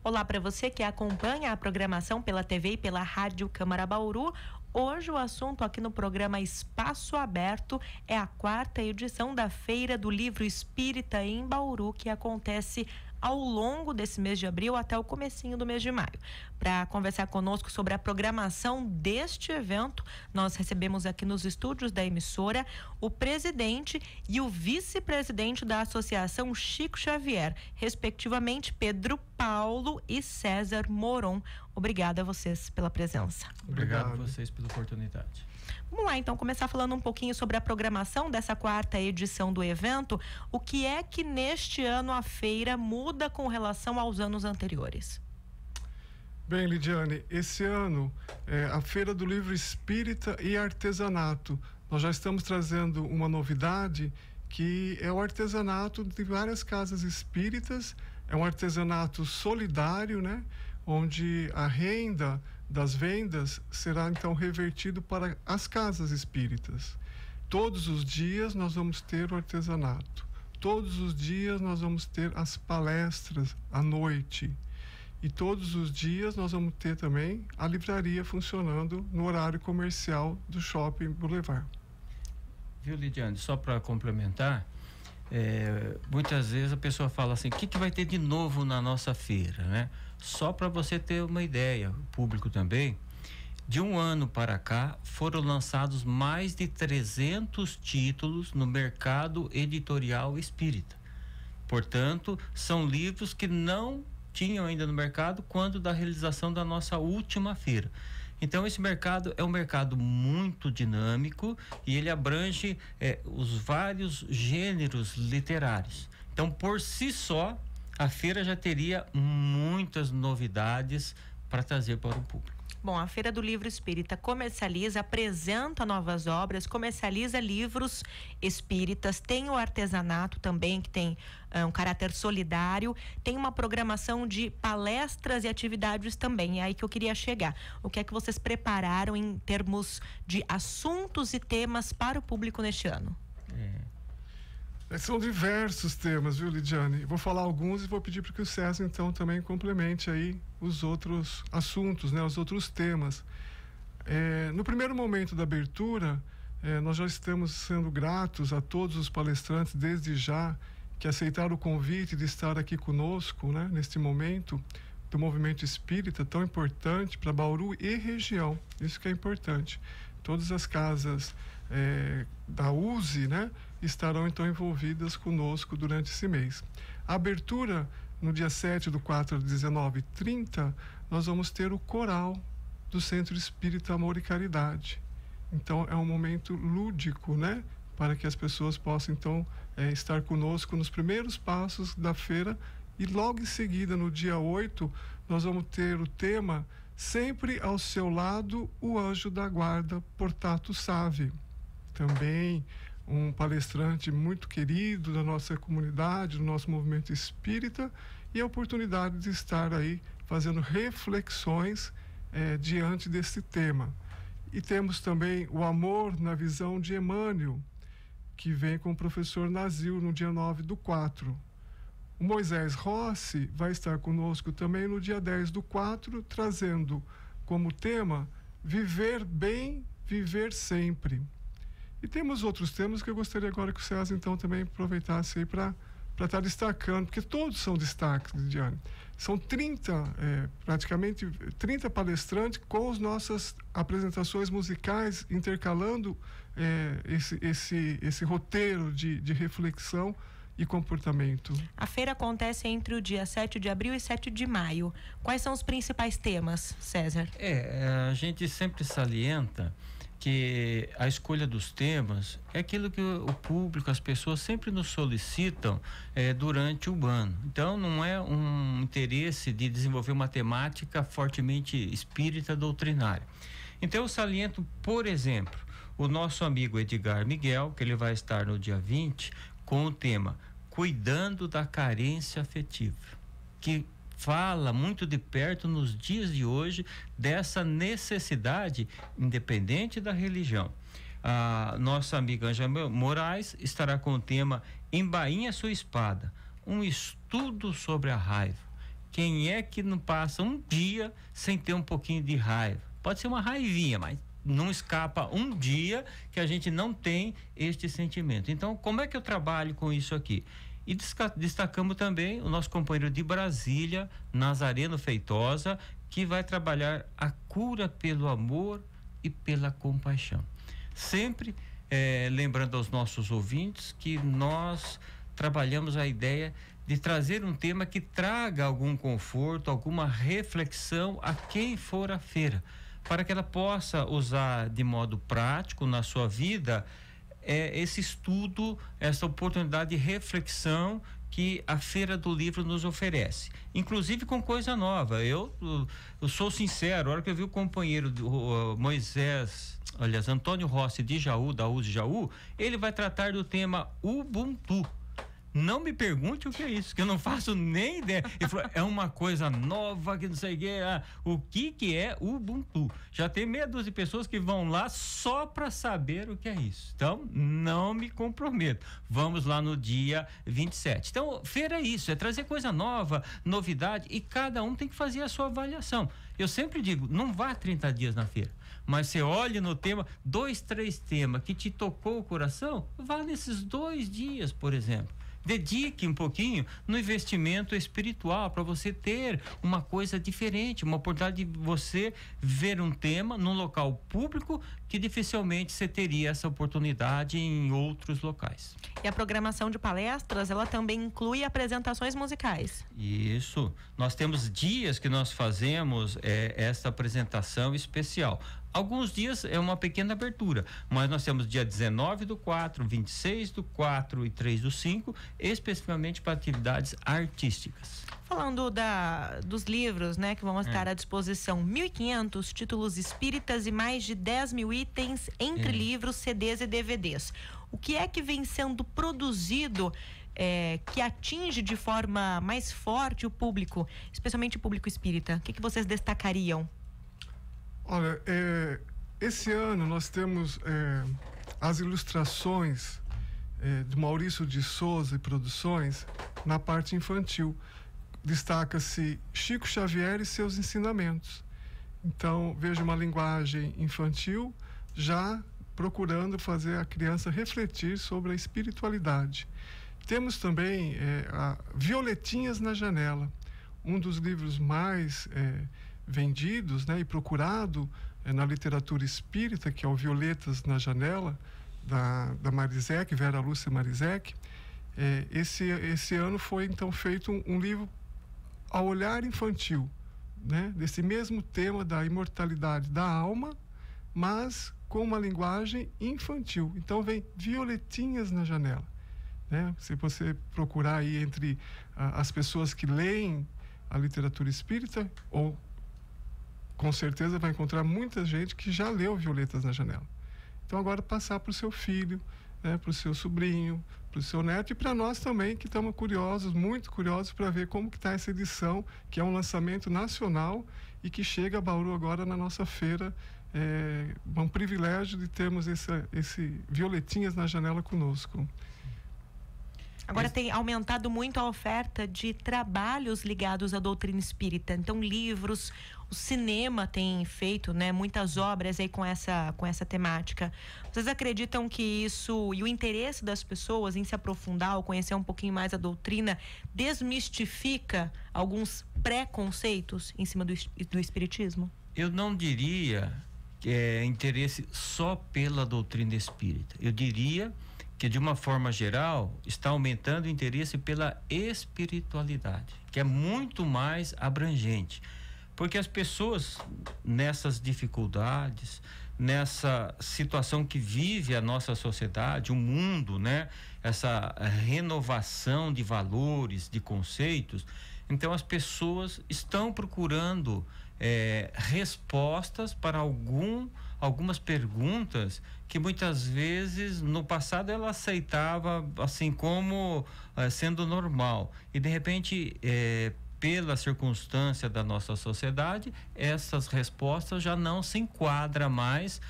Olá para você que acompanha a programação pela TV e pela Rádio Câmara Bauru. Hoje o assunto aqui no programa Espaço Aberto é a 4ª edição da Feira do Livro Espírita em Bauru, que acontece ao longo desse mês de abril até o comecinho do mês de maio. Para conversar conosco sobre a programação deste evento, nós recebemos aqui nos estúdios da emissora o presidente e o vice-presidente da Associação Chico Xavier, respectivamente Pedro Paulo e César Moron. Obrigada a vocês pela presença. Obrigado a vocês pela oportunidade. Vamos lá, então, começar falando um pouquinho sobre a programação dessa 4ª edição do evento. O que é que neste ano a feira muda com relação aos anos anteriores? Bem, Lidiane, esse ano a Feira do Livro Espírita e Artesanato. Nós já estamos trazendo uma novidade, que é o artesanato de várias casas espíritas. É um artesanato solidário, né? Onde a renda das vendas será então revertido para as casas espíritas. Todos os dias nós vamos ter o artesanato. Todos os dias nós vamos ter as palestras à noite. E todos os dias nós vamos ter também a livraria funcionando no horário comercial do Shopping Boulevard. Viu, Lidiane? Só para complementar, muitas vezes a pessoa fala assim: o que vai ter de novo na nossa feira, né? Só para você ter uma ideia, o público também, de um ano para cá foram lançados mais de 300 títulos no mercado editorial espírita. Portanto, são livros que não tinham ainda no mercado quando da realização da nossa última feira. Então esse mercado é um mercado muito dinâmico e ele abrange os vários gêneros literários. Então, por si só, a feira já teria muitas novidades para trazer para o público. Bom, a Feira do Livro Espírita comercializa, apresenta novas obras, comercializa livros espíritas, tem o artesanato também, que tem um caráter solidário, tem uma programação de palestras e atividades também. É aí que eu queria chegar. O que é que vocês prepararam em termos de assuntos e temas para o público neste ano? São diversos temas, viu, Lidiane? Vou falar alguns e vou pedir para que o César, então, também complemente aí os outros assuntos, né? Os outros temas. No primeiro momento da abertura, nós já estamos sendo gratos a todos os palestrantes, desde já, que aceitaram o convite de estar aqui conosco, né? Neste momento do movimento espírita, tão importante para Bauru e região. Isso que é importante. Todas as casas da USE, né, estarão então envolvidas conosco durante esse mês. A abertura, no dia 7/4 às 19h30, nós vamos ter o coral do Centro Espírita Amor e Caridade. Então é um momento lúdico, né, para que as pessoas possam então estar conosco nos primeiros passos da feira. E logo em seguida, no dia 8, nós vamos ter o tema Sempre ao Seu Lado, o Anjo da Guarda, Portato Save. Também um palestrante muito querido da nossa comunidade, do nosso movimento espírita, e a oportunidade de estar aí fazendo reflexões diante desse tema. E temos também o Amor na Visão de Emmanuel, que vem com o professor Nazil no dia 9/4. O Moisés Rossi vai estar conosco também no dia 10/4, trazendo como tema Viver Bem, Viver Sempre. E temos outros temas que eu gostaria agora que o César então também aproveitasse aí para estar destacando, porque todos são destaques, Lidiane. São praticamente 30 palestrantes com as nossas apresentações musicais, intercalando esse roteiro de reflexão e comportamento. A feira acontece entre o dia 7 de abril e 7 de maio. Quais são os principais temas, César? A gente sempre salienta que a escolha dos temas é aquilo que o público, as pessoas sempre nos solicitam durante o ano. Então não é um interesse de desenvolver uma temática fortemente espírita doutrinária. Então eu saliento, por exemplo, o nosso amigo Edgar Miguel, que ele vai estar no dia 20 com o tema Cuidando da Carência Afetiva, que fala muito de perto nos dias de hoje dessa necessidade, independente da religião. A nossa amiga Ângela Moraes estará com o tema Embainha Sua Espada, um estudo sobre a raiva, Quem é que não passa um dia sem ter um pouquinho de raiva? Pode ser uma raivinha, mas não escapa um dia que a gente não tem este sentimento. Então, como é que eu trabalho com isso aqui? E destacamos também o nosso companheiro de Brasília, Nazareno Feitosa, que vai trabalhar a cura pelo amor e pela compaixão. Sempre lembrando aos nossos ouvintes que nós trabalhamos a ideia de trazer um tema que traga algum conforto, alguma reflexão a quem for à feira, para que ela possa usar de modo prático na sua vida esse estudo, essa oportunidade de reflexão que a Feira do Livro nos oferece, inclusive com coisa nova. Eu sou sincero, a hora que eu vi o companheiro Antônio Rossi de Jaú, da USE Jaú, ele vai tratar do tema Ubuntu. Não me pergunte o que é isso, que eu não faço nem ideia. Ele falou, é uma coisa nova, que não sei o que. O que é Ubuntu? Já tem meia dúzia de pessoas que vão lá só para saber o que é isso. Então, não me comprometo. Vamos lá no dia 27. Então, feira é isso, é trazer coisa nova, novidade, e cada um tem que fazer a sua avaliação. Eu sempre digo, não vá 30 dias na feira, mas você olhe no tema, 2, 3 temas que te tocou o coração, vá nesses 2 dias, por exemplo. Dedique um pouquinho no investimento espiritual para você ter uma coisa diferente, uma oportunidade de você ver um tema num local público que dificilmente você teria essa oportunidade em outros locais. E a programação de palestras, ela também inclui apresentações musicais. Isso. Nós temos dias que nós fazemos essa apresentação especial. Alguns dias é uma pequena abertura, mas nós temos dia 19/4, 26/4 e 3/5, especificamente para atividades artísticas. Falando dos livros, né, que vão estar à disposição, 1.500 títulos espíritas e mais de 10.000 itens entre livros, CDs e DVDs. O que é que vem sendo produzido que atinge de forma mais forte o público, especialmente o público espírita? O que vocês destacariam? Olha, esse ano nós temos as ilustrações de Maurício de Souza e Produções na parte infantil. Destaca-se Chico Xavier e seus ensinamentos. Então, veja uma linguagem infantil já procurando fazer a criança refletir sobre a espiritualidade. Temos também Violetinhas na Janela, um dos livros mais vendidos, né, e procurado na literatura espírita, que é o Violetas na Janela, da Marizek, Vera Lúcia Marizek. Esse ano foi então feito um livro ao olhar infantil, né, desse mesmo tema da imortalidade da alma, mas com uma linguagem infantil. Então vem Violetinhas na Janela, né? Se você procurar aí entre as pessoas que leem a literatura espírita, ou com certeza vai encontrar muita gente que já leu Violetas na Janela. Então agora passar para o seu filho, né, para o seu sobrinho, para o seu neto, e para nós também, que estamos curiosos, muito curiosos, para ver como que está essa edição, que é um lançamento nacional e que chega a Bauru agora na nossa feira. É um privilégio de termos esse Violetinhas na Janela conosco. Agora tem aumentado muito a oferta de trabalhos ligados à doutrina espírita. Então, livros, o cinema tem feito, né, muitas obras aí com essa temática. Vocês acreditam que isso e o interesse das pessoas em se aprofundar ou conhecer um pouquinho mais a doutrina desmistifica alguns preconceitos em cima do espiritismo? Eu não diria que é interesse só pela doutrina espírita. Eu diria que, de uma forma geral, está aumentando o interesse pela espiritualidade, que é muito mais abrangente. Porque as pessoas, nessas dificuldades, nessa situação que vive a nossa sociedade, o mundo, né? Essa renovação de valores, de conceitos, então as pessoas estão procurando respostas para algumas perguntas que muitas vezes no passado ela aceitava assim como sendo normal, e de repente pela circunstância da nossa sociedade, essas respostas já não se enquadram mais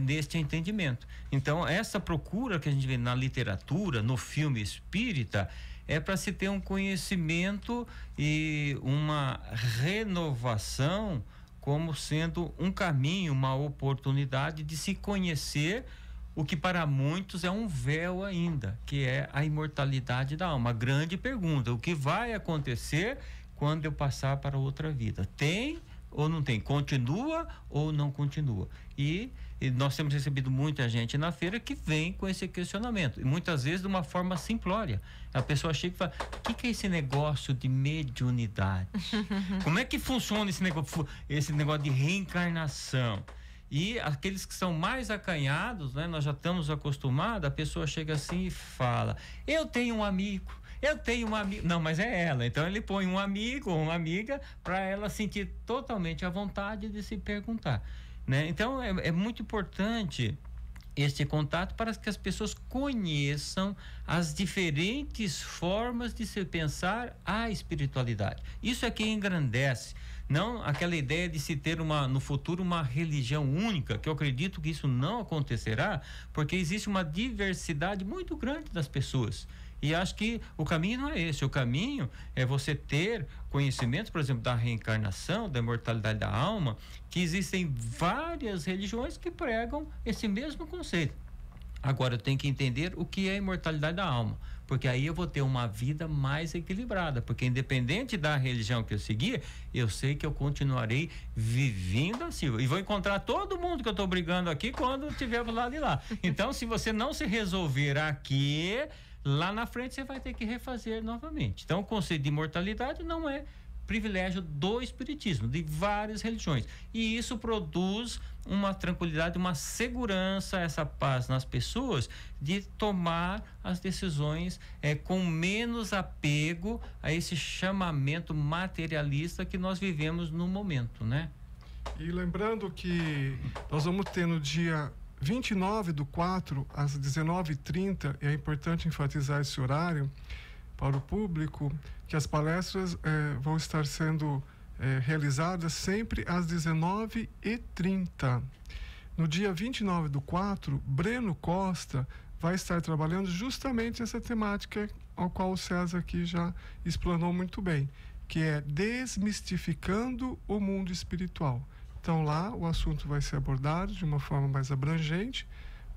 neste entendimento. Então, essa procura que a gente vê na literatura, no filme espírita, é para se ter um conhecimento e uma renovação como sendo um caminho, uma oportunidade de se conhecer o que para muitos é um véu ainda, que é a imortalidade da alma. A grande pergunta: o que vai acontecer quando eu passar para outra vida? Tem ou não tem? Continua ou não continua? E nós temos recebido muita gente na feira que vem com esse questionamento, e muitas vezes de uma forma simplória. A pessoa chega e fala: o que é esse negócio de mediunidade? Como é que funciona esse negócio de reencarnação? E aqueles que são mais acanhados, né, nós já estamos acostumados, a pessoa chega assim e fala: eu tenho um amigo. Não, mas é ela. Então ele põe um amigo ou uma amiga para ela sentir totalmente a vontade de se perguntar, né? Então é muito importante este contato para que as pessoas conheçam as diferentes formas de se pensar a espiritualidade. Isso é que engrandece. Não aquela ideia de se ter no futuro uma religião única, que eu acredito que isso não acontecerá, porque existe uma diversidade muito grande das pessoas. E acho que o caminho não é esse. O caminho é você ter conhecimento, por exemplo, da reencarnação, da imortalidade da alma, que existem várias religiões que pregam esse mesmo conceito. Agora, eu tenho que entender o que é a imortalidade da alma, porque aí eu vou ter uma vida mais equilibrada, porque independente da religião que eu seguir, eu sei que eu continuarei vivendo assim, e vou encontrar todo mundo que eu estou brigando aqui quando estiver do lado de lá. Então, se você não se resolver aqui, lá na frente você vai ter que refazer novamente. Então, o conceito de imortalidade não é privilégio do espiritismo, de várias religiões, e isso produz uma tranquilidade, uma segurança, essa paz nas pessoas de tomar as decisões com menos apego a esse chamamento materialista que nós vivemos no momento, né? E lembrando que nós vamos ter no dia 29/4 às 19h30, é importante enfatizar esse horário para o público, que as palestras vão estar sendo realizadas sempre às 19h30. No dia 29/4, Breno Costa vai estar trabalhando justamente essa temática ao qual o César aqui já explanou muito bem, que é desmistificando o mundo espiritual. Então lá o assunto vai ser abordado de uma forma mais abrangente,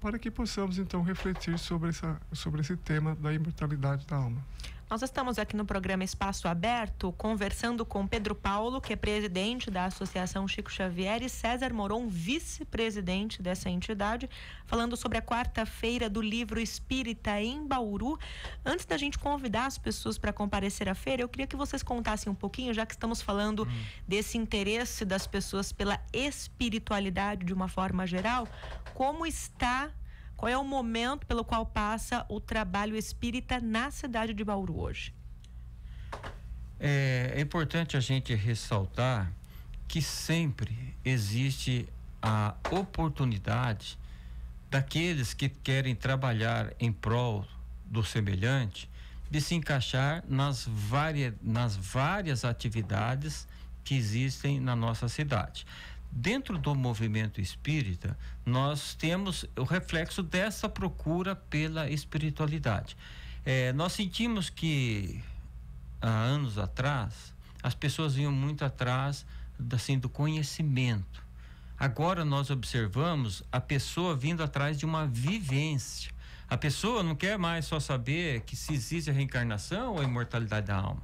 para que possamos então refletir sobre esse tema da imortalidade da alma. Nós estamos aqui no programa Espaço Aberto conversando com Pedro Paulo, que é presidente da Associação Chico Xavier, e César Moron, vice-presidente dessa entidade, falando sobre a quarta-feira do Livro Espírita em Bauru. Antes da gente convidar as pessoas para comparecer à feira, eu queria que vocês contassem um pouquinho, já que estamos falando desse interesse das pessoas pela espiritualidade de uma forma geral, qual é o momento pelo qual passa o trabalho espírita na cidade de Bauru hoje? É importante a gente ressaltar que sempre existe a oportunidade daqueles que querem trabalhar em prol do semelhante de se encaixar nas várias atividades que existem na nossa cidade. Dentro do movimento espírita, nós temos o reflexo dessa procura pela espiritualidade. Nós sentimos que há anos atrás as pessoas vinham muito atrás do conhecimento. Agora nós observamos a pessoa vindo atrás de uma vivência. A pessoa não quer mais só saber que se existe a reencarnação ou a imortalidade da alma.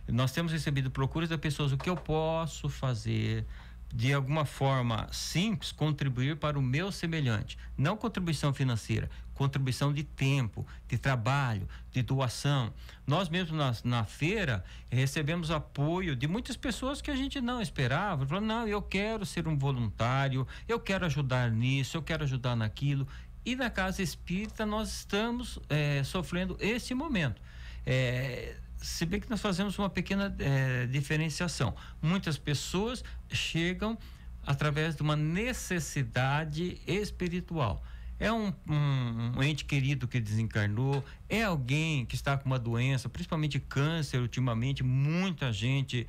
Nós temos recebido procuras das pessoas: o que eu posso fazer de alguma forma simples, contribuir para o meu semelhante. Não contribuição financeira, contribuição de tempo, de trabalho, de doação. Nós mesmos na feira recebemos apoio de muitas pessoas que a gente não esperava. Falando: não, eu quero ser um voluntário, eu quero ajudar nisso, eu quero ajudar naquilo. E na Casa Espírita nós estamos sofrendo esse momento. Se bem que nós fazemos uma pequena diferenciação. Muitas pessoas chegam através de uma necessidade espiritual. é um ente querido que desencarnou, é alguém que está com uma doença, principalmente câncer, ultimamente, muita gente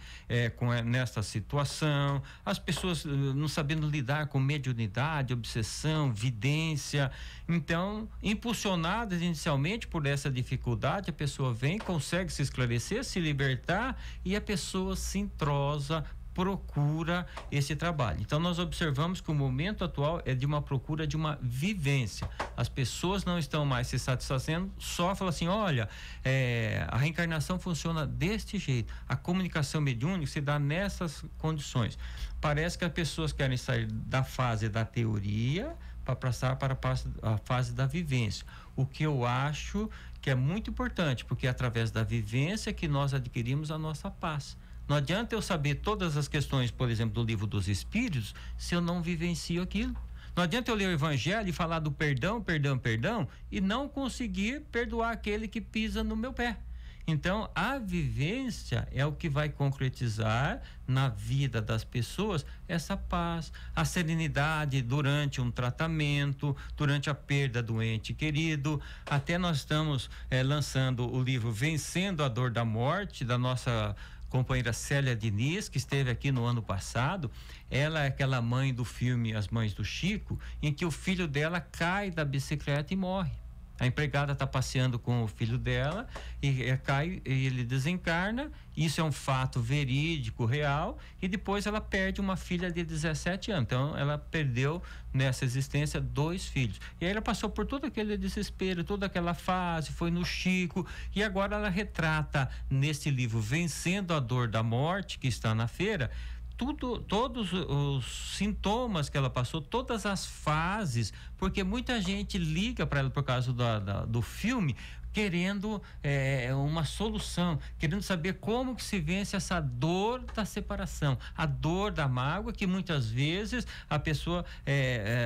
nessa situação, as pessoas não sabendo lidar com mediunidade, obsessão, vidência. Então, impulsionadas inicialmente por essa dificuldade, a pessoa vem, consegue se esclarecer, se libertar e a pessoa se entrosa, procura esse trabalho. Então nós observamos que o momento atual é de uma procura de uma vivência. As pessoas não estão mais se satisfazendo, só falam assim, olha, a reencarnação funciona deste jeito, a comunicação mediúnica se dá nessas condições. Parece que as pessoas querem sair da fase da teoria para passar para a fase da vivência. O que eu acho que é muito importante, porque é através da vivência que nós adquirimos a nossa paz. Não adianta eu saber todas as questões, por exemplo, do Livro dos Espíritos, se eu não vivencio aquilo. Não adianta eu ler o Evangelho e falar do perdão, perdão, perdão, e não conseguir perdoar aquele que pisa no meu pé. Então, a vivência é o que vai concretizar na vida das pessoas essa paz, a serenidade durante um tratamento, durante a perda do ente querido. Até nós estamos lançando o livro Vencendo a Dor da Morte, da nossa companheira Célia Diniz, que esteve aqui no ano passado. Ela é aquela mãe do filme As Mães do Chico, em que o filho dela cai da bicicleta e morre. A empregada está passeando com o filho dela e cai, e ele desencarna. Isso é um fato verídico, real, e depois ela perde uma filha de 17 anos. Então ela perdeu nessa existência 2 filhos. E aí ela passou por todo aquele desespero, toda aquela fase, foi no Chico, e agora ela retrata nesse livro Vencendo a Dor da Morte, que está na feira, todos os sintomas que ela passou, todas as fases, porque muita gente liga para ela por causa do filme, querendo uma solução, querendo saber como que se vence essa dor da separação, a dor da mágoa, que muitas vezes a pessoa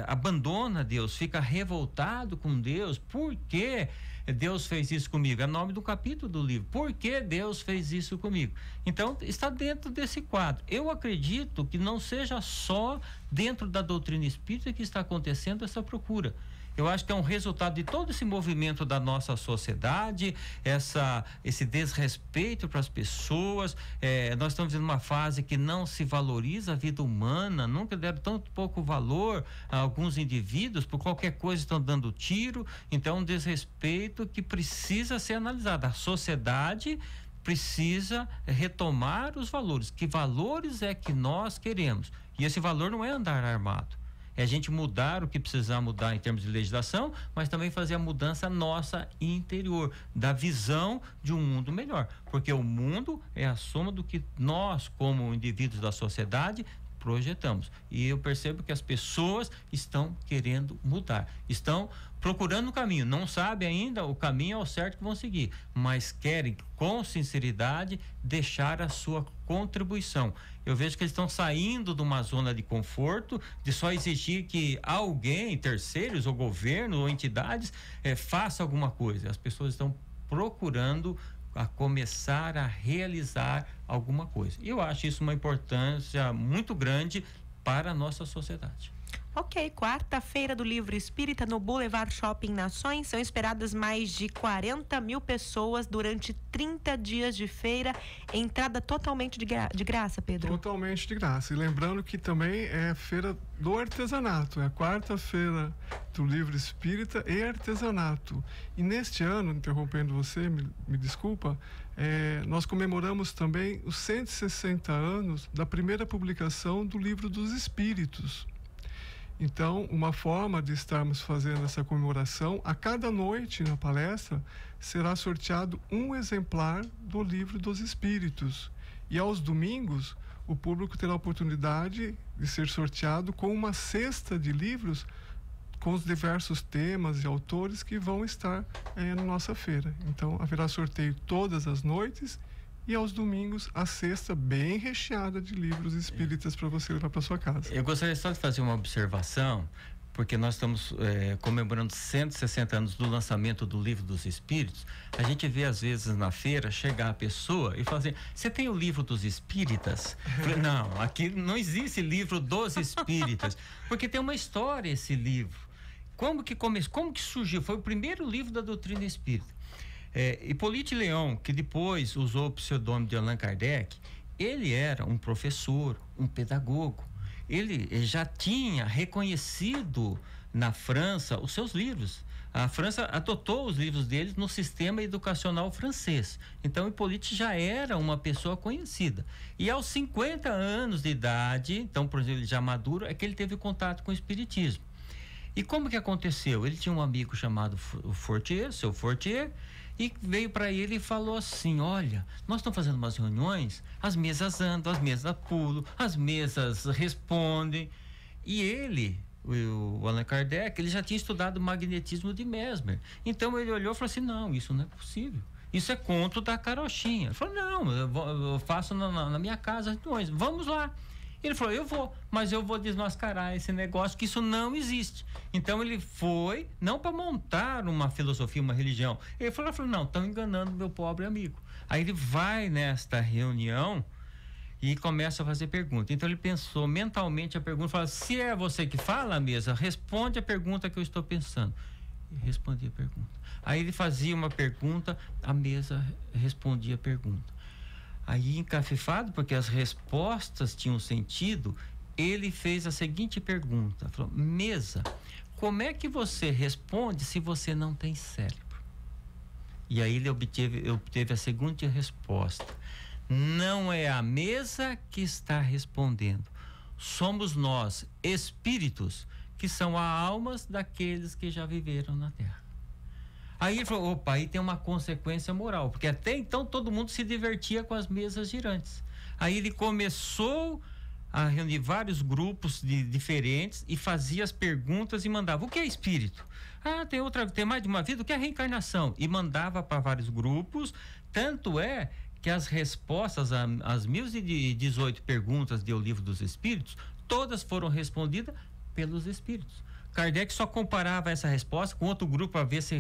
abandona Deus, fica revoltado com Deus. Por que Deus fez isso comigo? É o nome do capítulo do livro. Por que Deus fez isso comigo? Então, está dentro desse quadro. Eu acredito que não seja só dentro da doutrina espírita que está acontecendo essa procura. Eu acho que é um resultado de todo esse movimento da nossa sociedade, esse desrespeito para as pessoas. Nós estamos em uma fase que não se valoriza a vida humana, nunca deram tanto pouco valor a alguns indivíduos, por qualquer coisa estão dando tiro. Então, um desrespeito que precisa ser analisado. A sociedade precisa retomar os valores. Que valores é que nós queremos? E esse valor não é andar armado. É a gente mudar o que precisar mudar em termos de legislação, mas também fazer a mudança nossa interior, da visão de um mundo melhor. Porque o mundo é a soma do que nós, como indivíduos da sociedade, projetamos. E eu percebo que as pessoas estão querendo mudar, estão procurando o caminho, não sabem ainda o caminho ao certo que vão seguir, mas querem com sinceridade deixar a sua contribuição. Eu vejo que eles estão saindo de uma zona de conforto, de só exigir que alguém, terceiros ou governo ou entidades faça alguma coisa. As pessoas estão procurando a começar a realizar alguma coisa. E eu acho isso uma importância muito grande para a nossa sociedade. Ok, quarta-feira do Livro Espírita no Boulevard Shopping Nações. São esperadas mais de 40 mil pessoas durante 30 dias de feira. Entrada totalmente de graça, Pedro? Totalmente de graça. E lembrando que também é feira do artesanato. É a quarta-feira do Livro Espírita e artesanato. E neste ano, interrompendo você, me desculpa, nós comemoramos também os 160 anos da primeira publicação do Livro dos Espíritos. Então, uma forma de estarmos fazendo essa comemoração, a cada noite na palestra será sorteado um exemplar do Livro dos Espíritos. E aos domingos, o público terá a oportunidade de ser sorteado com uma cesta de livros com os diversos temas e autores que vão estar na nossa feira. Então, haverá sorteio todas as noites e aos domingos a cesta bem recheada de livros espíritas para você levar para sua casa. Eu gostaria só de fazer uma observação, porque nós estamos comemorando 160 anos do lançamento do Livro dos Espíritos. A gente vê às vezes na feira chegar a pessoa e falar assim: você tem o Livro dos Espíritas? Não, aqui não existe Livro dos Espíritas, porque tem uma história esse livro. como que começou, como que surgiu? Foi o primeiro livro da doutrina espírita. Hippolyte Léon, que depois usou o pseudônimo de Allan Kardec, ele era um professor, um pedagogo. Ele já tinha reconhecido na França os seus livros. A França adotou os livros deles no sistema educacional francês. Então, Hippolyte já era uma pessoa conhecida. E aos 50 anos de idade, então, por exemplo, ele já maduro, é que ele teve contato com o espiritismo. E como que aconteceu? Ele tinha um amigo chamado Fortier, seu Fortier, e veio para ele e falou assim: olha, nós estamos fazendo umas reuniões, as mesas andam, as mesas pulam, as mesas respondem. E ele, o Allan Kardec, ele já tinha estudado o magnetismo de Mesmer. Então ele olhou e falou assim: não, isso não é possível. Isso é conto da carochinha. Ele falou: não, eu faço na minha casa reuniões, vamos lá. Ele falou: eu vou, mas eu vou desmascarar esse negócio, que isso não existe. Então ele foi, não para montar uma filosofia, uma religião. Ele falou: não, estão enganando meu pobre amigo. Aí ele vai nesta reunião e começa a fazer pergunta. Então ele pensou mentalmente a pergunta, fala: se é você que fala à mesa, responde a pergunta que eu estou pensando. E respondia a pergunta. Aí ele fazia uma pergunta, a mesa respondia a pergunta. Aí, encafifado, porque as respostas tinham sentido, ele fez a seguinte pergunta: falou: mesa, como é que você responde se você não tem cérebro? E aí ele obteve a seguinte resposta: não é a mesa que está respondendo, somos nós, espíritos, que são as almas daqueles que já viveram na Terra. Aí ele falou: opa, aí tem uma consequência moral, porque até então todo mundo se divertia com as mesas girantes. Aí ele começou a reunir vários grupos diferentes e fazia as perguntas e mandava: o que é espírito? Ah, tem mais de uma vida, o que é reencarnação? E mandava para vários grupos. Tanto é que as respostas às 1018 perguntas do Livro dos Espíritos, todas foram respondidas pelos espíritos. Kardec só comparava essa resposta com outro grupo para ver se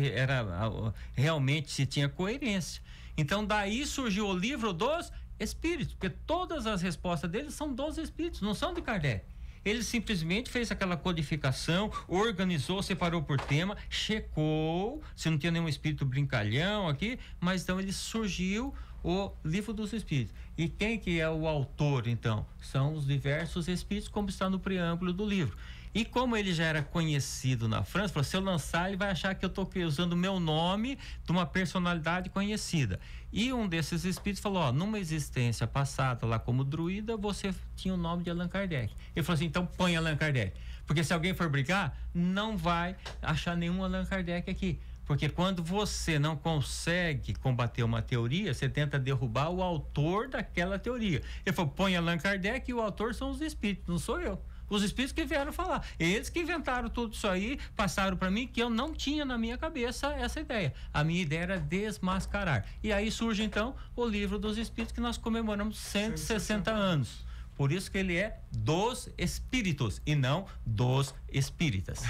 realmente se tinha coerência. Então daí surgiu o Livro dos Espíritos, porque todas as respostas deles são dos espíritos, não são de Kardec. Ele simplesmente fez aquela codificação, organizou, separou por tema, checou se não tinha nenhum espírito brincalhão aqui, mas então ele surgiu o Livro dos Espíritos. E quem que é o autor, então? São os diversos espíritos, como está no preâmbulo do livro. E como ele já era conhecido na França, falou: se eu lançar, ele vai achar que eu estou usando o meu nome de uma personalidade conhecida. E um desses espíritos falou: ó, numa existência passada lá como druida, você tinha o nome de Allan Kardec. Ele falou assim: então põe Allan Kardec. Porque se alguém for brigar, não vai achar nenhum Allan Kardec aqui. Porque quando você não consegue combater uma teoria, você tenta derrubar o autor daquela teoria. Ele falou: põe Allan Kardec, e o autor são os espíritos, não sou eu. Os espíritos que vieram falar. Eles que inventaram tudo isso aí, passaram para mim, que eu não tinha na minha cabeça essa ideia. A minha ideia era desmascarar. E aí surge então o Livro dos Espíritos, que nós comemoramos 160 anos. Por isso que ele é dos espíritos e não dos espíritas.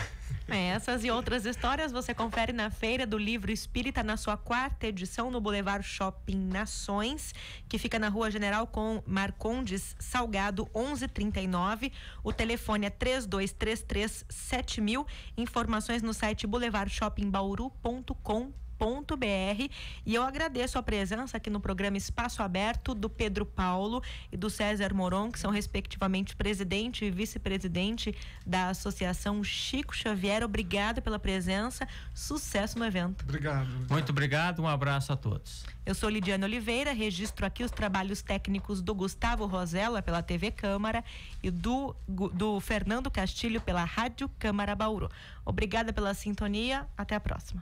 Essas e outras histórias você confere na Feira do Livro Espírita, na sua 4ª edição, no Boulevard Shopping Nações, que fica na Rua General com Marcondes Salgado 1139. O telefone é 32337000. Informações no site boulevardshoppingbauru.com.br. E eu agradeço a presença aqui no programa Espaço Aberto do Pedro Paulo e do César Moron, que são respectivamente presidente e vice-presidente da Associação Chico Xavier. Obrigada pela presença, sucesso no evento. Obrigado. Muito obrigado, um abraço a todos. Eu sou Lidiane Oliveira, registro aqui os trabalhos técnicos do Gustavo Rosella pela TV Câmara e do Fernando Castilho pela Rádio Câmara Bauru. Obrigada pela sintonia, até a próxima.